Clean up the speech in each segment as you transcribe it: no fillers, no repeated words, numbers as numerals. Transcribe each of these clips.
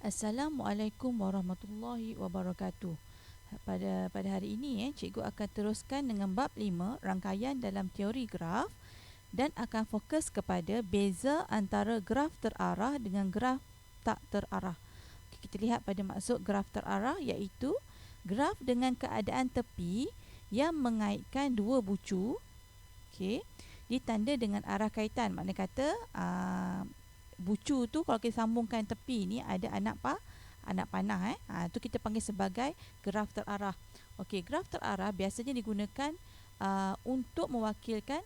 Assalamualaikum warahmatullahi wabarakatuh. Pada hari ini cikgu akan teruskan dengan bab 5 rangkaian dalam teori graf dan akan fokus kepada beza antara graf terarah dengan graf tak terarah. Kita lihat pada maksud graf terarah iaitu graf dengan keadaan tepi yang mengaitkan dua bucu, ditanda dengan arah kaitan. Maknanya kata bucu tu kalau kita sambungkan tepi ni ada anak panah tu kita panggil sebagai graf terarah. Okey, graf terarah biasanya digunakan untuk mewakilkan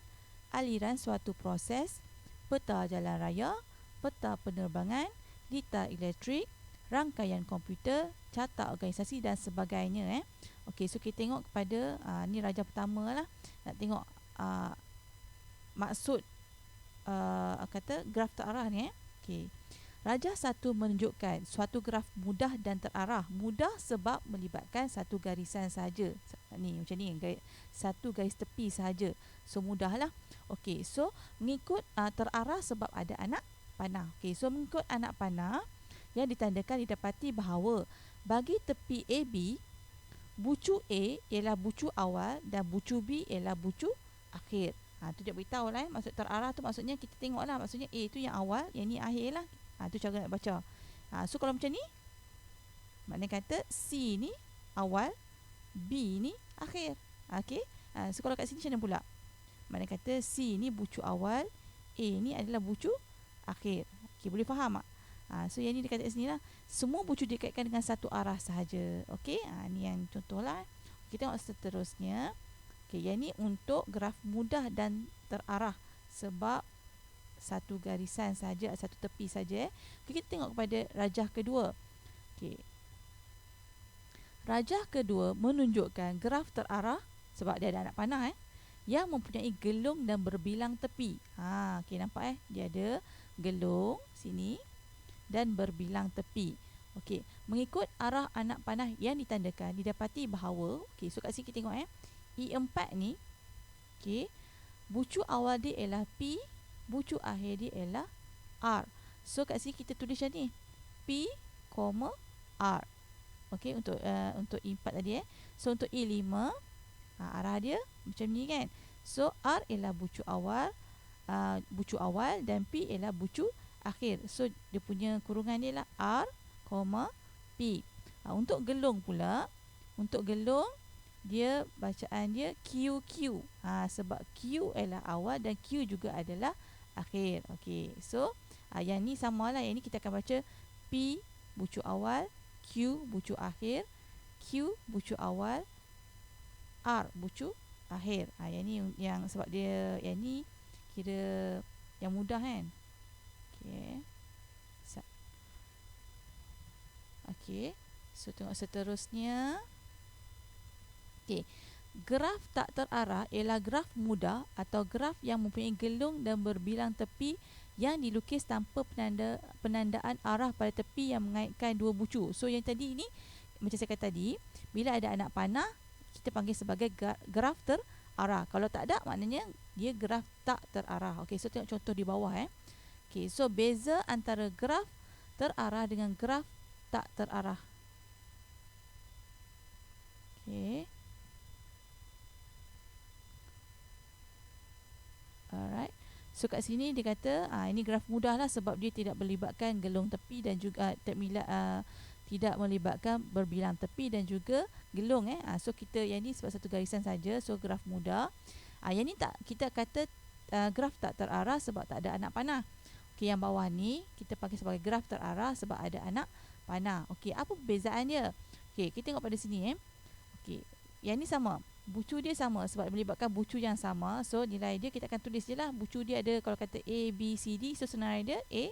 aliran suatu proses, peta jalan raya, peta penerbangan, dita elektrik, rangkaian komputer, carta organisasi dan sebagainya. Okey, so kita tengok kepada ni rajah pertama lah. Nak tengok maksud kata graf terarah ni. Okey. Rajah 1 menunjukkan suatu graf mudah dan terarah. Mudah sebab melibatkan satu garisan sahaja. Ni macam ni, satu garis tepi sahaja. So mudahlah. Okey, so mengikut terarah sebab ada anak panah. Okey, so mengikut anak panah yang ditandakan didapati bahawa bagi tepi AB, bucu A ialah bucu awal dan bucu B ialah bucu akhir. Tu dia beritahu lah maksud terarah tu maksudnya kita tengok lah, maksudnya A tu yang awal, yang ni akhir lah. Tu cara nak baca. So kalau macam ni, maknanya kata C ni awal, B ni akhir. Okey. So kalau kat sini macam mana pula? Maknanya kata C ni bucu awal, A ni adalah bucu akhir. Okey, boleh faham tak? So yang ni dia kata kat sini lah, semua bucu dikaitkan dengan satu arah sahaja. Okey. Ni yang contoh lah. Kita tengok seterusnya. Okey, yang ni untuk graf mudah dan terarah sebab satu garisan saja, satu tepi saja. Okay, kita tengok kepada rajah kedua. Okey. Rajah kedua menunjukkan graf terarah sebab dia ada anak panah yang mempunyai gelung dan berbilang tepi. Okey, nampak dia ada gelung sini dan berbilang tepi. Okey, mengikut arah anak panah yang ditandakan didapati bahawa, okey, so kat sini kita tengok E4 ni, okey, bucu awal dia ialah P, bucu akhir dia ialah R. So kat sini kita tulis macam ni, P, R. Okey, untuk E4 tadi So untuk E5, arah dia macam ni kan. So R ialah bucu awal, dan P ialah bucu akhir. So dia punya kurungan dia ialah R, P. Untuk gelung pula, untuk gelung dia bacaan dia QQ. Sebab Q adalah awal dan Q juga adalah akhir. Okey. So yang ni samalah. Yang ni kita akan baca P bucu awal, Q bucu akhir, Q bucu awal, R bucu akhir. Yang ni yang sebab dia yang ni kira yang mudah kan. Okey. Okey. So tengok seterusnya. Okey. Graf tak terarah ialah graf mudah atau graf yang mempunyai gelung dan berbilang tepi yang dilukis tanpa penandaan arah pada tepi yang mengaitkan dua bucu. So yang tadi ni, macam saya kata tadi, bila ada anak panah, kita panggil sebagai graf terarah. Kalau tak ada, maknanya dia graf tak terarah. Okey, so tengok contoh di bawah Okey, so beza antara graf terarah dengan graf tak terarah. Okey. Alright. So kat sini dia kata ini graf mudah lah sebab dia tidak melibatkan gelung tepi dan juga tidak melibatkan berbilang tepi dan juga gelung So kita yang ni sebab satu garisan saja, so graf mudah. Yang ni tak kita kata graf tak terarah sebab tak ada anak panah. Okey, yang bawah ni kita pakai sebagai graf terarah sebab ada anak panah. Okey, apa perbezaan dia? Okey, kita tengok pada sini Okey, yang ni sama. Bucu dia sama sebab melibatkan bucu yang sama. So nilai dia kita akan tulis je lah. Bucu dia ada kalau kata A, B, C, D. So senarai dia A,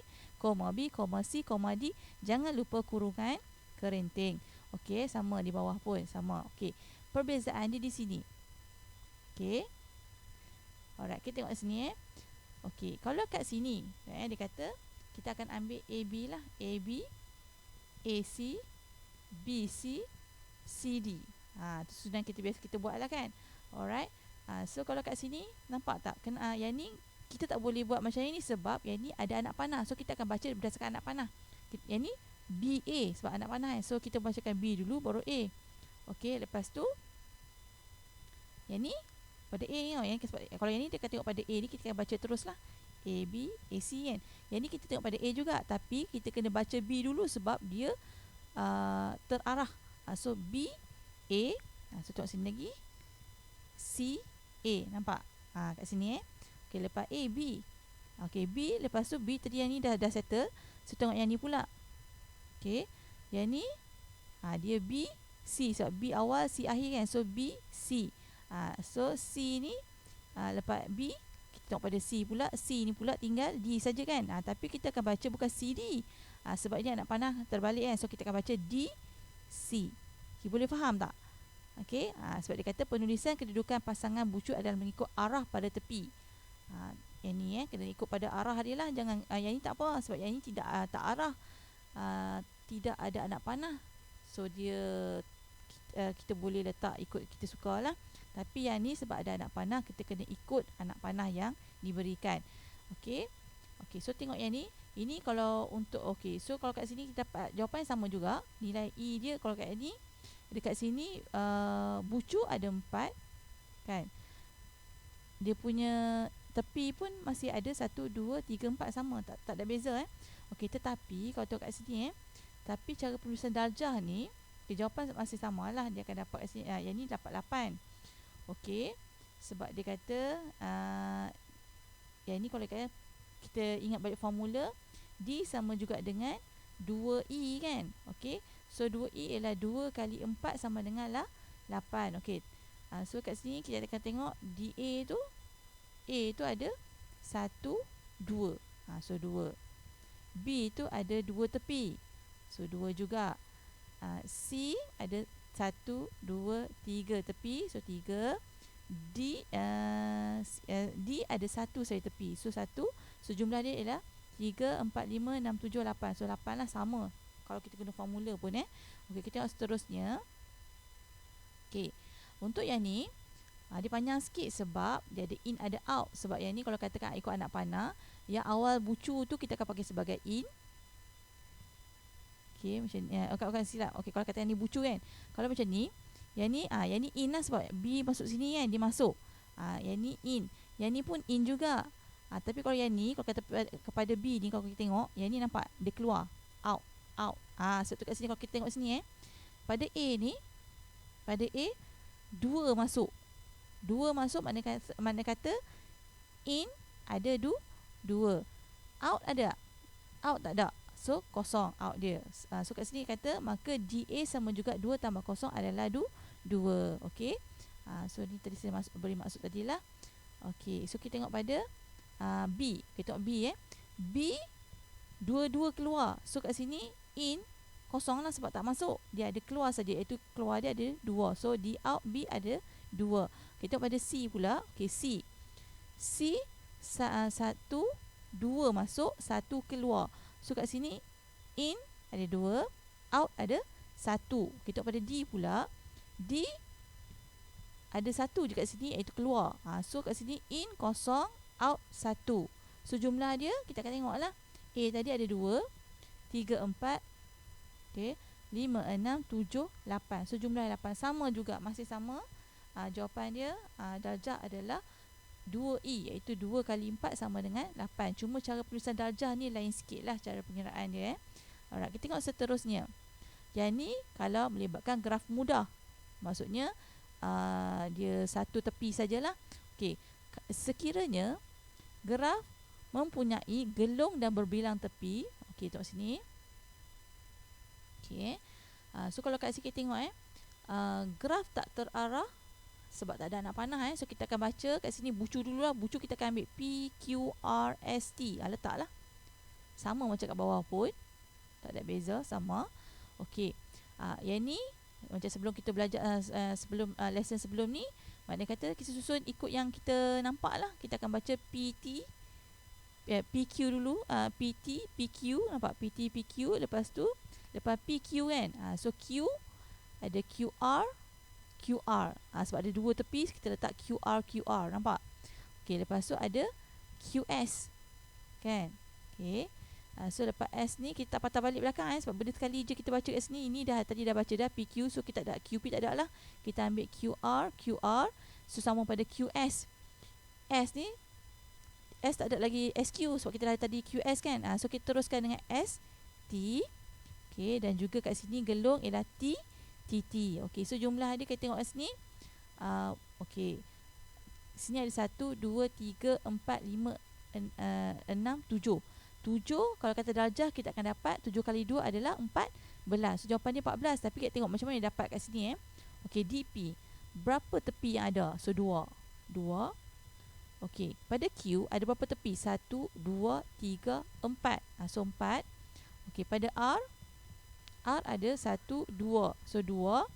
B, C, D. Jangan lupa kurungan kerinting. Okey, sama di bawah pun sama. Okey, perbezaan dia di sini. Okey. Alright, kita tengok sini Okey, kalau kat sini dia kata kita akan ambil AB lah. AB, AC, BC, CD. Itu sudah kita biasa kita buat lah kan. Alright. So kalau kat sini nampak tak? Yang ni kita tak boleh buat macam ni sebab yang ni ada anak panah. So kita akan baca berdasarkan anak panah. Yang ni BA sebab anak panah. So kita bacakan B dulu baru A. Okey, lepas tu yang ni pada A ni, yang sebab kalau yang ni dia akan tengok pada A ni, kita akan baca teruslah A B A C kan. Yang ni kita tengok pada A juga, tapi kita kena baca B dulu sebab dia terarah. So B A, so tengok sini lagi, C A, nampak? Kat sini Okey, lepas A B. Okey, B, lepas tu B tadi yang ni dah settle. So tengok yang ni pula. Okey, yang ni dia B C sebab B awal C akhir kan. So B C. So C ni lepas B kita tengok pada C pula. C ni pula tinggal D saja kan. Tapi kita akan baca bukan C D. Sebab dia anak panah terbalik kan. So kita akan baca D C. Okay, boleh faham tak? Okey, sebab dia kata penulisan kedudukan pasangan bucu adalah mengikut arah pada tepi. Yang ni kena ikut pada arah dia lah. Jangan yang ni tak apa sebab yang ni tidak tak arah. Tidak ada anak panah. So dia kita boleh letak ikut kita sukalah. Tapi yang ni sebab ada anak panah, kita kena ikut anak panah yang diberikan. Okey. Okey, so tengok yang ni. Ini kalau untuk so kalau kat sini kita dapat jawapan sama juga. Nilai E dia kalau kat ni dekat sini bucu ada 4 kan. Dia punya tepi pun masih ada 1 2 3 4 sama, tak ada beza Okey, tetapi kalau tengok kat sini tapi cara penulisan darjah ni jawapan masih samalah. Dia akan dapat kat sini yang ni dapat 8. Okey, sebab dia kata yang ni kalau kita ingat balik formula, D sama juga dengan 2E kan. Okey, so 2E ialah 2 kali 4 sama dengan 8. Okey, so kat sini kita akan tengok DA tu, A tu ada 1 2. So 2. B tu ada 2 tepi. So 2 juga. C ada 1 2 3 tepi. So 3. D ada 1 saja tepi. So 1. So jumlah dia ialah 3 4 5 6 7 8. So 8 lah sama kalau kita guna formula pun Okey, kita tengok seterusnya. Okey, untuk yang ni dia panjang sikit sebab dia ada in ada out. Sebab yang ni kalau katakan ikut anak panah, yang awal bucu tu kita akan pakai sebagai in. Okey, macam ni. Okey, silap. Okey, kalau kata yang ni bucu kan. Kalau macam ni, yang ni in lah sebab B masuk sini kan, dia masuk. Yang ni in. Yang ni pun in juga. Tapi kalau yang ni, kalau kata kepada B ni, kalau kita tengok, yang ni nampak dia keluar out. Sebab tu kat sini kalau kita tengok sini pada A ni, pada A 2 masuk. 2 masuk mana kata in ada 2. Out ada? Out tak ada. So kosong out dia. So kat sini kata maka DA sama juga 2 tambah kosong adalah 2. Okey. So ni tadi saya beri maksud tadilah. Okey, so kita tengok pada B. Kita tengok B B 2 keluar. So kat sini in kosong lah sebab tak masuk. Dia ada keluar saja, iaitu keluar dia ada 2. So di out B ada 2. Kita tengok pada C pula. Okey, C 1 2 masuk, 1 keluar. So kat sini in ada 2, out ada 1. Kita tengok pada D pula. D ada 1 je kat sini iaitu keluar. So kat sini in kosong, out 1. So jumlah dia kita akan tengoklah. A tadi ada 2, 3 4, okey, 5 6 7 8. So jumlah 8 sama juga, masih sama. Jawapan dia darjah adalah 2E, iaitu 2 kali 4 sama dengan 8. Cuma cara penulisan darjah ni lain sikit lah cara pengiraan dia Alright, kita tengok seterusnya. Yang ni kalau melibatkan graf mudah, maksudnya dia satu tepi sajalah. Okey, sekiranya graf mempunyai gelung dan berbilang tepi. Okey, tengok sini. Okey, so kalau kat sini kita tengok graf tak terarah sebab tak ada anak panah So kita akan baca kat sini bucu dulu lah. Bucu kita akan ambil P, Q, R, S, T. Letaklah sama macam kat bawah pun, tak ada beza, sama. Okey, yang ni macam sebelum kita belajar sebelum lesson sebelum ni, maknanya kata kita susun ikut yang kita nampak lah. Kita akan baca PT, PQ dulu, PT, PQ, nampak PT, PQ, lepas tu lepas PQ kan. So Q ada QR, QR. Sebab ada 2 tepi, kita letak QR, QR. Nampak? Okey, lepas tu ada QS. Kan? Okey. So lepas S ni kita patah balik belakang sebab benda sekali je kita baca S ni. Ini dah tadi dah baca dah PQ, so kita tak ada QP, tak ada lah. Kita ambil QR, so sama pada QS. S ni S tak ada lagi SQ sebab kita dah tadi QS kan. So kita teruskan dengan ST. Okey, dan juga kat sini gelung ialah TT. Okey, so jumlah dia kita tengok kat sini. Okey. Sini ada 1 2 3 4 5 6 7. 7 kalau kata darjah kita akan dapat 7 kali 2 adalah 14. So jawapan dia 14, tapi kita tengok macam mana dia dapat kat sini Okey, DP. Berapa tepi yang ada? So 2. Okey, pada Q ada berapa tepi? 1 2 3 4. So 4. Okey, pada R ada 1 2. So 2.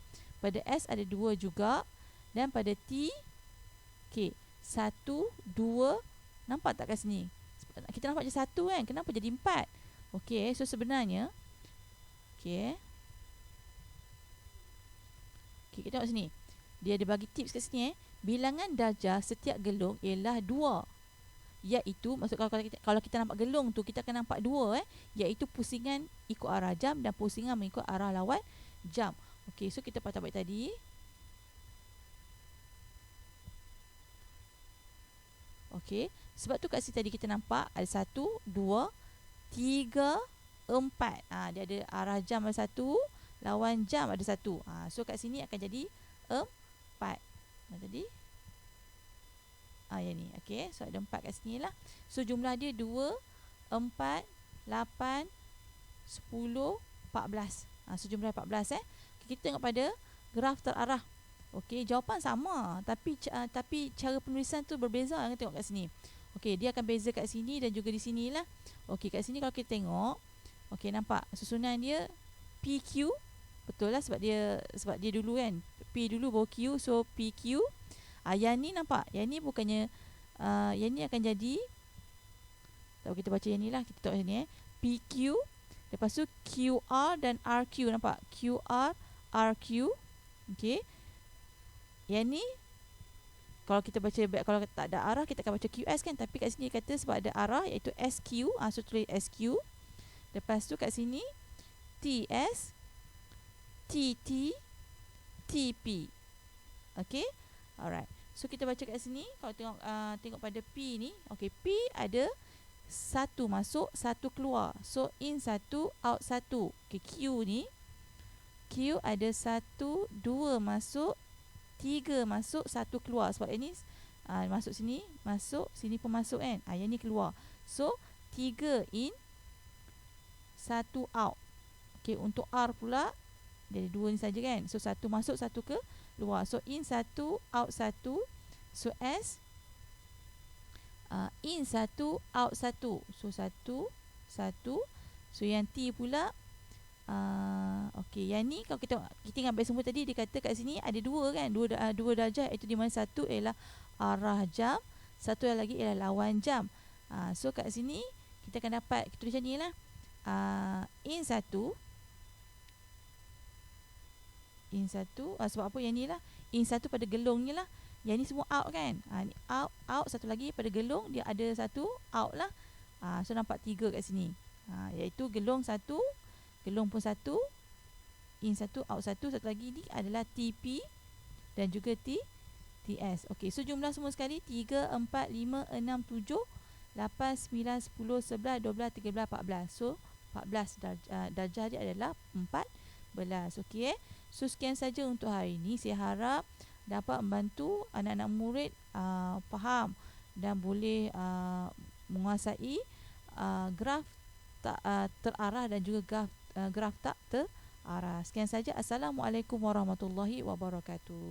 Pada S ada 2 juga. Dan pada T, okey, 1 2. Nampak tak kat sini? Kita nampak je 1 kan? Kenapa jadi 4? Okey, so sebenarnya okey, kita tengok sini. Dia ada bagi tips kat sini Bilangan darjah setiap gelung ialah 2. Iaitu maksud kalau kita nampak gelung tu kita akan nampak 2 iaitu pusingan ikut arah jam dan pusingan mengikut arah lawan jam. Okey, so kita patah balik tadi. Okey, sebab tu kat sini tadi kita nampak ada 1 2 3 4. Dia ada arah jam ada 1, lawan jam ada 1. So kat sini akan jadi 4. Tadi yang ni. Okey, so ada 4 kat sini lah. So jumlah dia 2 4 8 10 14. So jumlah 14 kita tengok pada graf terarah. Okey, jawapan sama tapi cara penulisan tu berbeza. Kita tengok kat sini. Okey, dia akan beza kat sini dan juga di sini lah. Okey, kat sini kalau kita tengok, okey, nampak susunan dia PQ. Betul lah sebab dia dulu kan. P dulu baru Q, so PQ. Yang ni nampak. Yang ni bukannya yang ni akan jadi, tak, kita baca yang ni lah. Kita tengok sini PQ. Lepas tu QR dan RQ. Nampak? QR, RQ. Okey. Yang ni kalau kita baca, kalau tak ada arah kita akan baca QS kan, tapi kat sini kata sebab ada arah iaitu SQ. So tulis SQ. Lepas tu kat sini TS, TT, TP. Okey. Alright. So kita baca kat sini. Kalau tengok pada P ni, okey, P ada 1 masuk, 1 keluar. So in 1, out 1. Okey, Q ni, Q ada 1 2 masuk, 3 masuk, 1 keluar. Sebab ini masuk sini, masuk sini pun masuk kan. Yang ni keluar. So 3 in, 1 out. Okey, untuk R pula dia ada 2 ni saja kan. So 1 masuk, 1 keluar. So in 1, out 1. So S in 1, out 1. So 1 1. So yang T pula okey, yang ni kalau kita ambil semua tadi, dia kata kat sini ada 2 kan, 2 darjah, iaitu di mana 1 ialah arah jam, 1 lagi ialah lawan jam. So kat sini kita akan dapat, kita tulis macam ni lah, in 1 sebab apa yang ni lah, in 1 pada gelung ni lah, yang ni semua out kan. Ni out, satu lagi pada gelung dia ada 1 out lah. So nampak 3 kat sini, iaitu gelung 1, gelung pun 1, in 1, out 1. Satu lagi ni adalah TP dan juga TS. Okey, so jumlah semua sekali 3, 4, 5, 6, 7, 8, 9, 10, 11, 12, 13, 14. So 14 darjah dia adalah 14. Okey. So sekian saja untuk hari ini. Saya harap dapat membantu anak-anak murid faham dan boleh menguasai graf terarah dan juga graf tak terarah. Sekian saja. Assalamualaikum warahmatullahi wabarakatuh.